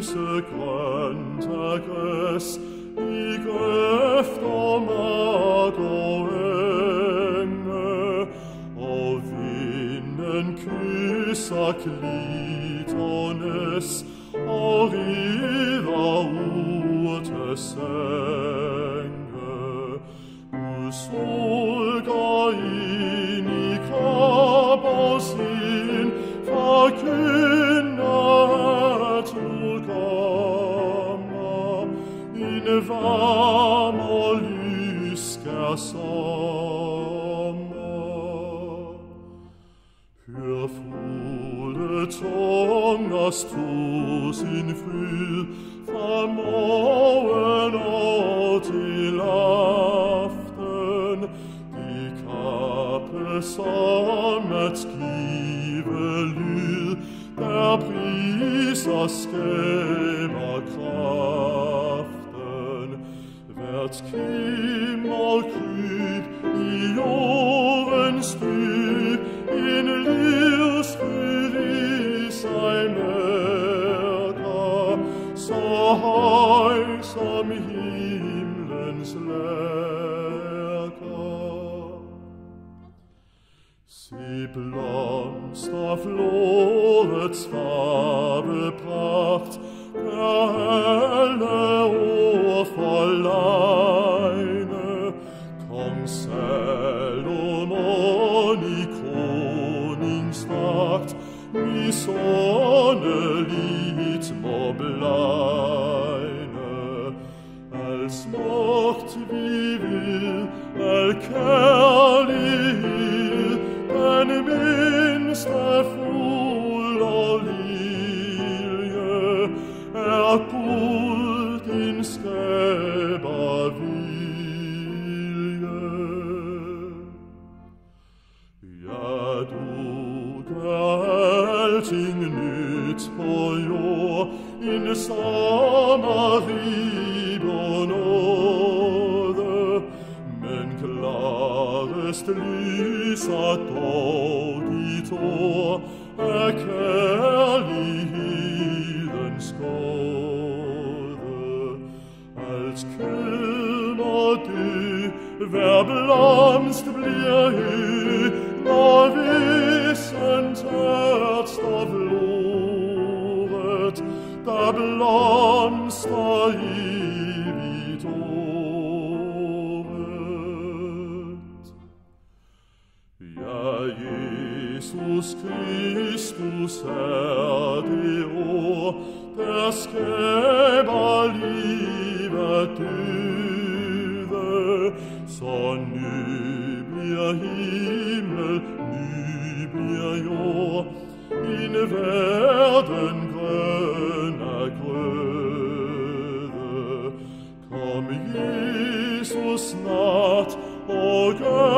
lyse grønt af græs, i grøfter, mark og enge, og vinden kysser klitternes, og rider urte senge. Du sulker ind i krop og sind, forkynder at du kommer, en varm og lyskær sommer. Hør fulde tunger stå sin fryd, fra morgen og til aften, de kappes om at give lyd, der priser skaber kraften. Hvert kim og kryb i jordens dyb, en livsfryd i sig mærker, så høj som himlens lærker. Se blomsterflodets farvepragt, gør alle ord forlegne. Kong Salomon i kroningsdragt, misundeligt må blegne. Al smukt vi vil, al kærlighed, den mindste fugl og lilje, er Gud din skaber vilje. Ja, du gør alting nyt på jord, en sommerrig nåde, men klarest lyser dog dit ord af kærlighedens gåde. Alt kød må dø, hver blomst bliver hø, når vissen tørt står floret, der blomster evigt året. Ja, Jesus Kristus er det ord, der skaber livet døde, så ny bliver himmel, ny bliver jord, en verden grøn af grøde. Kom Jesus snart og gør